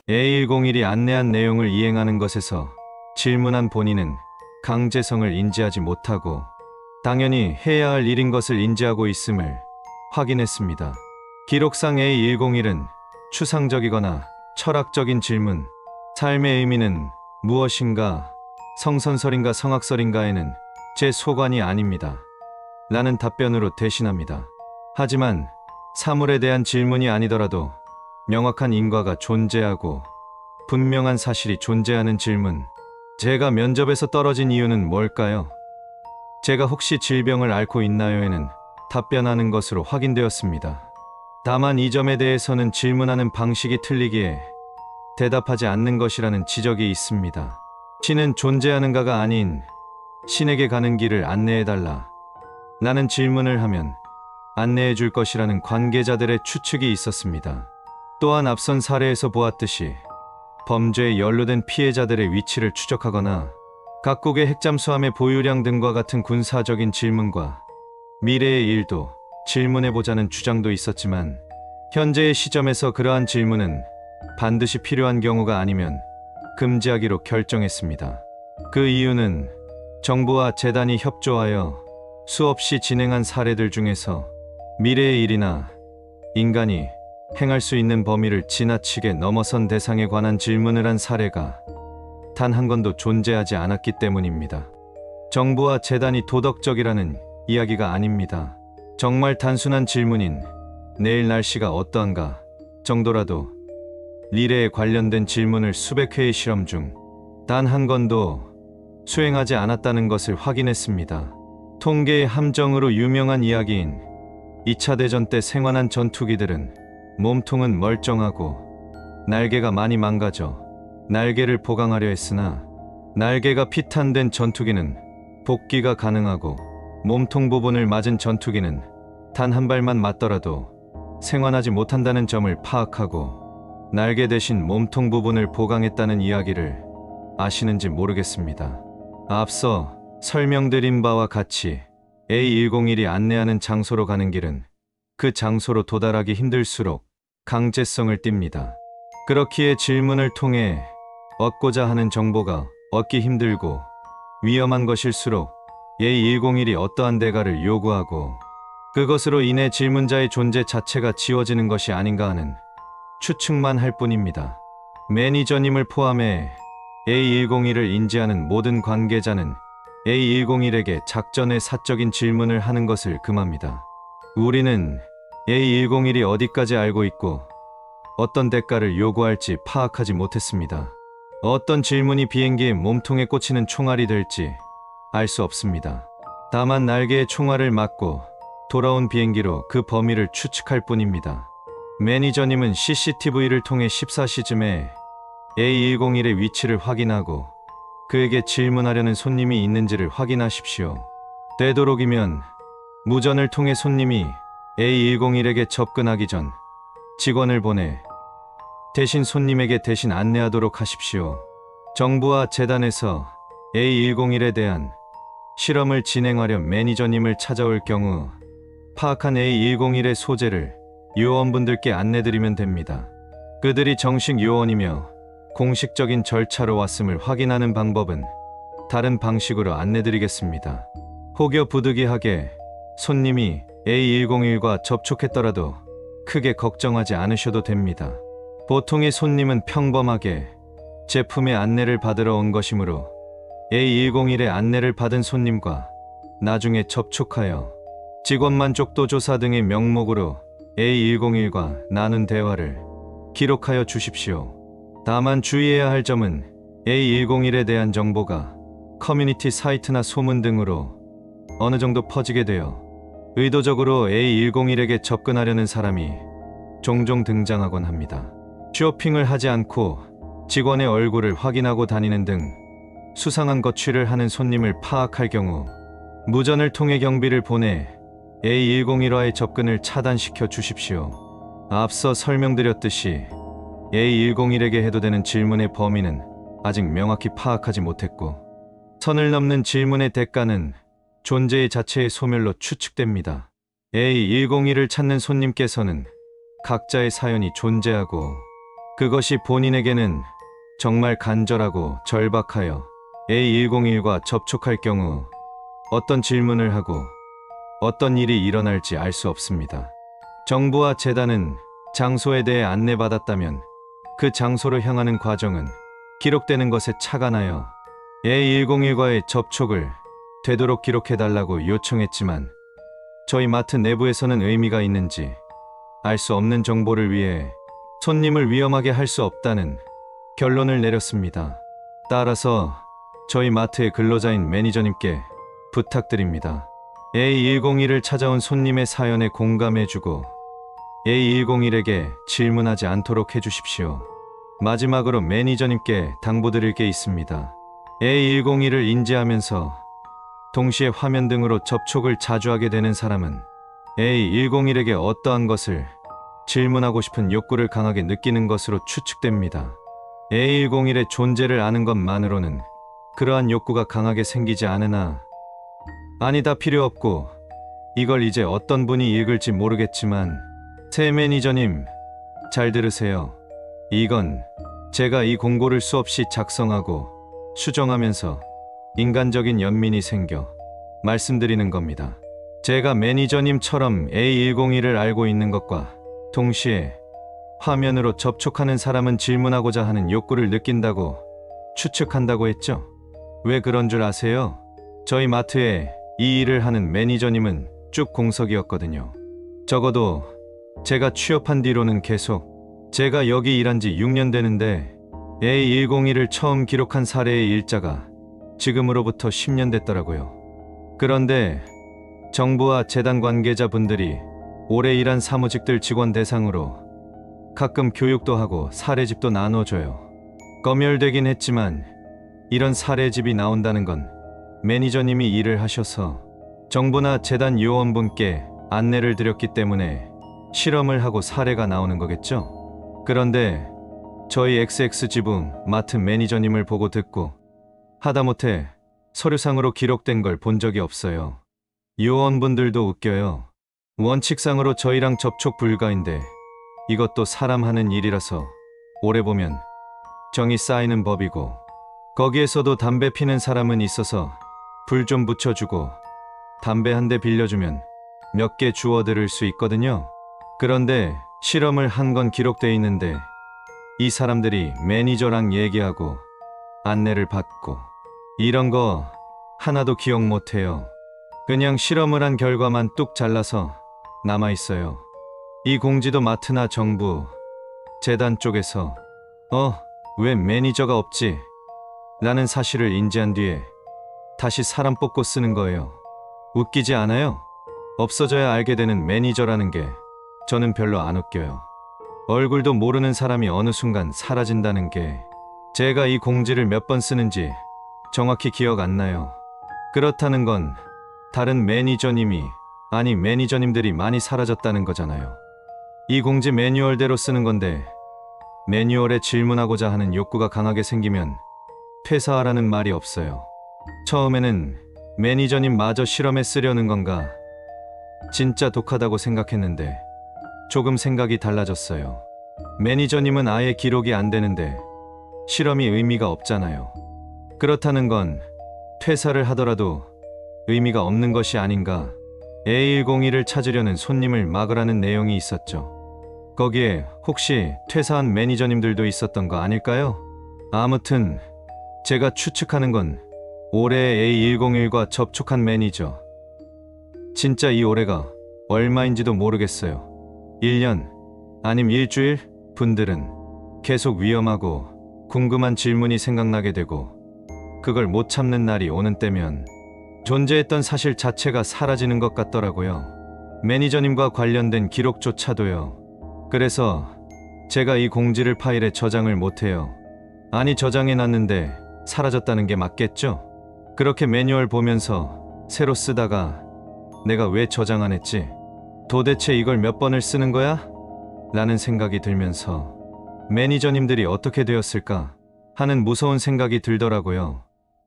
A101이 안내한 내용을 이행하는 것에서 질문한 본인은 강제성을 인지하지 못하고 당연히 해야 할 일인 것을 인지하고 있음을 확인했습니다. 기록상 A101은 추상적이거나 철학적인 질문, 삶의 의미는 무엇인가, 성선설인가 성악설인가에는 제 소관이 아닙니다. 라는 답변으로 대신합니다. 하지만 사물에 대한 질문이 아니더라도 명확한 인과가 존재하고 분명한 사실이 존재하는 질문, 제가 면접에서 떨어진 이유는 뭘까요? 제가 혹시 질병을 앓고 있나요?에는 답변하는 것으로 확인되었습니다. 다만 이 점에 대해서는 질문하는 방식이 틀리기에 대답하지 않는 것이라는 지적이 있습니다. 신은 존재하는가가 아닌 신에게 가는 길을 안내해달라 라는 질문을 하면 안내해 줄 것이라는 관계자들의 추측이 있었습니다. 또한 앞선 사례에서 보았듯이 범죄에 연루된 피해자들의 위치를 추적하거나 각국의 핵잠수함의 보유량 등과 같은 군사적인 질문과 미래의 일도 질문해보자는 주장도 있었지만 현재의 시점에서 그러한 질문은 반드시 필요한 경우가 아니면 금지하기로 결정했습니다. 그 이유는 정부와 재단이 협조하여 수없이 진행한 사례들 중에서 미래의 일이나 인간이 행할 수 있는 범위를 지나치게 넘어선 대상에 관한 질문을 한 사례가 단 한 건도 존재하지 않았기 때문입니다. 정부와 재단이 도덕적이라는 이야기가 아닙니다. 정말 단순한 질문인 내일 날씨가 어떠한가 정도라도 미래에 관련된 질문을 수백 회의 실험 중 단 한 건도 수행하지 않았다는 것을 확인했습니다. 통계의 함정으로 유명한 이야기인 2차 대전 때 생환한 전투기들은 몸통은 멀쩡하고 날개가 많이 망가져 날개를 보강하려 했으나 날개가 피탄된 전투기는 복귀가 가능하고 몸통 부분을 맞은 전투기는 단 한 발만 맞더라도 생환하지 못한다는 점을 파악하고 날개 대신 몸통 부분을 보강했다는 이야기를 아시는지 모르겠습니다. 앞서 설명드린 바와 같이 A101이 안내하는 장소로 가는 길은 그 장소로 도달하기 힘들수록 강제성을 띱니다. 그렇기에 질문을 통해 얻고자 하는 정보가 얻기 힘들고 위험한 것일수록 A101이 어떠한 대가를 요구하고 그것으로 인해 질문자의 존재 자체가 지워지는 것이 아닌가 하는 추측만 할 뿐입니다. 매니저님을 포함해 A101을 인지하는 모든 관계자는 A101에게 작전의 사적인 질문을 하는 것을 금합니다. 우리는 A101이 어디까지 알고 있고 어떤 대가를 요구할지 파악하지 못했습니다. 어떤 질문이 비행기의 몸통에 꽂히는 총알이 될지 알 수 없습니다. 다만 날개에 총알을 맞고 돌아온 비행기로 그 범위를 추측할 뿐입니다. 매니저님은 CCTV를 통해 14시쯤에 A101의 위치를 확인하고 그에게 질문하려는 손님이 있는지를 확인하십시오. 되도록이면 무전을 통해 손님이 A101에게 접근하기 전 직원을 보내 대신 손님에게 대신 안내하도록 하십시오. 정부와 재단에서 A101에 대한 실험을 진행하려 매니저님을 찾아올 경우 파악한 A101의 소재를 요원분들께 안내드리면 됩니다. 그들이 정식 요원이며 공식적인 절차로 왔음을 확인하는 방법은 다른 방식으로 안내드리겠습니다. 혹여 부득이하게 손님이 A101과 접촉했더라도 크게 걱정하지 않으셔도 됩니다. 보통의 손님은 평범하게 제품의 안내를 받으러 온 것이므로 A101의 안내를 받은 손님과 나중에 접촉하여 직원 만족도 조사 등의 명목으로 A101과 나눈 대화를 기록하여 주십시오. 다만 주의해야 할 점은 A101에 대한 정보가 커뮤니티 사이트나 소문 등으로 어느 정도 퍼지게 되어 의도적으로 A101에게 접근하려는 사람이 종종 등장하곤 합니다. 쇼핑을 하지 않고 직원의 얼굴을 확인하고 다니는 등 수상한 거취를 하는 손님을 파악할 경우 무전을 통해 경비를 보내 A101와의 접근을 차단시켜 주십시오. 앞서 설명드렸듯이 A101에게 해도 되는 질문의 범위는 아직 명확히 파악하지 못했고 선을 넘는 질문의 대가는 존재의 자체의 소멸로 추측됩니다. A101을 찾는 손님께서는 각자의 사연이 존재하고 그것이 본인에게는 정말 간절하고 절박하여 A101과 접촉할 경우 어떤 질문을 하고 어떤 일이 일어날지 알 수 없습니다. 정부와 재단은 장소에 대해 안내받았다면 그 장소로 향하는 과정은 기록되는 것에 착안하여 A101과의 접촉을 되도록 기록해달라고 요청했지만 저희 마트 내부에서는 의미가 있는지 알 수 없는 정보를 위해 손님을 위험하게 할 수 없다는 결론을 내렸습니다. 따라서 저희 마트의 근로자인 매니저님께 부탁드립니다. A101을 찾아온 손님의 사연에 공감해주고 A101에게 질문하지 않도록 해주십시오. 마지막으로 매니저님께 당부드릴 게 있습니다. A101을 인지하면서 동시에 화면 등으로 접촉을 자주 하게 되는 사람은 A101에게 어떠한 것을 질문하고 싶은 욕구를 강하게 느끼는 것으로 추측됩니다. A101의 존재를 아는 것만으로는 그러한 욕구가 강하게 생기지 않으나 아니다 필요 없고 이걸 이제 어떤 분이 읽을지 모르겠지만 새 매니저님 잘 들으세요. 이건 제가 이 공고를 수없이 작성하고 수정하면서 인간적인 연민이 생겨 말씀드리는 겁니다. 제가 매니저님처럼 A101을 알고 있는 것과 동시에 화면으로 접촉하는 사람은 질문하고자 하는 욕구를 느낀다고 추측한다고 했죠. 왜 그런 줄 아세요? 저희 마트에 이 일을 하는 매니저님은 쭉 공석이었거든요. 적어도 제가 취업한 뒤로는 계속 제가 여기 일한 지 6년 되는데 A101을 처음 기록한 사례의 일자가 지금으로부터 10년 됐더라고요. 그런데 정부와 재단 관계자분들이 오래 일한 사무직들 직원 대상으로 가끔 교육도 하고 사례집도 나눠줘요. 검열되긴 했지만 이런 사례집이 나온다는 건 매니저님이 일을 하셔서 정부나 재단 요원분께 안내를 드렸기 때문에 실험을 하고 사례가 나오는 거겠죠? 그런데 저희 XX 지부 마트 매니저님을 보고 듣고 하다못해 서류상으로 기록된 걸 본 적이 없어요. 요원분들도 웃겨요. 원칙상으로 저희랑 접촉 불가인데 이것도 사람 하는 일이라서 오래 보면 정이 쌓이는 법이고 거기에서도 담배 피는 사람은 있어서 불 좀 붙여주고 담배 한 대 빌려주면 몇 개 주워들을 수 있거든요. 그런데 실험을 한 건 기록돼 있는데 이 사람들이 매니저랑 얘기하고 안내를 받고 이런 거 하나도 기억 못해요. 그냥 실험을 한 결과만 뚝 잘라서 남아있어요. 이 공지도 마트나 정부, 재단 쪽에서 왜 매니저가 없지? 라는 사실을 인지한 뒤에 다시 사람 뽑고 쓰는 거예요. 웃기지 않아요? 없어져야 알게 되는 매니저라는 게 저는 별로 안 웃겨요. 얼굴도 모르는 사람이 어느 순간 사라진다는 게 제가 이 공지를 몇 번 쓰는지 정확히 기억 안 나요. 그렇다는 건 다른 매니저님이 아니 매니저님들이 많이 사라졌다는 거잖아요. 이 공지 매뉴얼대로 쓰는 건데 매뉴얼에 질문하고자 하는 욕구가 강하게 생기면 퇴사하라는 말이 없어요. 처음에는 매니저님 마저 실험에 쓰려는 건가 진짜 독하다고 생각했는데 조금 생각이 달라졌어요. 매니저님은 아예 기록이 안 되는데 실험이 의미가 없잖아요. 그렇다는 건 퇴사를 하더라도 의미가 없는 것이 아닌가. A101을 찾으려는 손님을 막으라는 내용이 있었죠. 거기에 혹시 퇴사한 매니저님들도 있었던 거 아닐까요? 아무튼 제가 추측하는 건 올해 A101과 접촉한 매니저. 진짜 이 올해가 얼마인지도 모르겠어요. 1년 아님 일주일? 분들은 계속 위험하고 궁금한 질문이 생각나게 되고 그걸 못 참는 날이 오는 때면 존재했던 사실 자체가 사라지는 것 같더라고요. 매니저님과 관련된 기록조차도요. 그래서 제가 이 공지를 파일에 저장을 못해요. 아니 저장해놨는데 사라졌다는 게 맞겠죠? 그렇게 매뉴얼 보면서 새로 쓰다가 내가 왜 저장 안 했지? 도대체 이걸 몇 번을 쓰는 거야? 라는 생각이 들면서 매니저님들이 어떻게 되었을까 하는 무서운 생각이 들더라고요.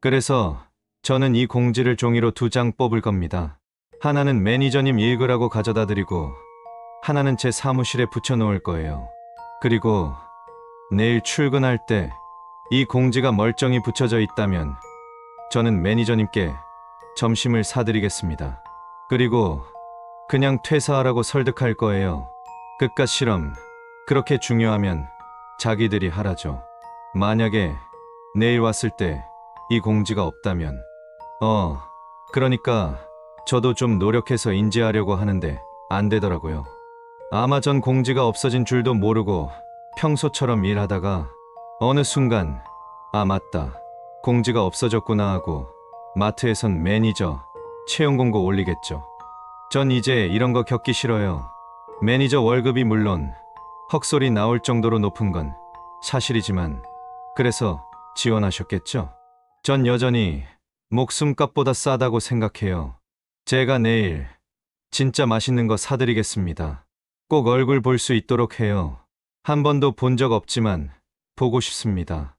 그래서 저는 이 공지를 종이로 2장 뽑을 겁니다. 하나는 매니저님 읽으라고 가져다 드리고 하나는 제 사무실에 붙여놓을 거예요. 그리고 내일 출근할 때 이 공지가 멀쩡히 붙여져 있다면 저는 매니저님께 점심을 사드리겠습니다. 그리고 그냥 퇴사하라고 설득할 거예요. 그깟 실험 그렇게 중요하면 자기들이 하라죠. 만약에 내일 왔을 때 이 공지가 없다면 그러니까 저도 좀 노력해서 인지하려고 하는데 안 되더라고요. 아마 전 공지가 없어진 줄도 모르고 평소처럼 일하다가 어느 순간 맞다, 공지가 없어졌구나 하고 마트에선 매니저 채용 공고 올리겠죠. 전 이제 이런 거 겪기 싫어요. 매니저 월급이 물론 헛소리 나올 정도로 높은 건 사실이지만 그래서 지원하셨겠죠? 전 여전히 목숨값보다 싸다고 생각해요. 제가 내일 진짜 맛있는 거 사드리겠습니다. 꼭 얼굴 볼 수 있도록 해요. 한 번도 본 적 없지만 보고 싶습니다.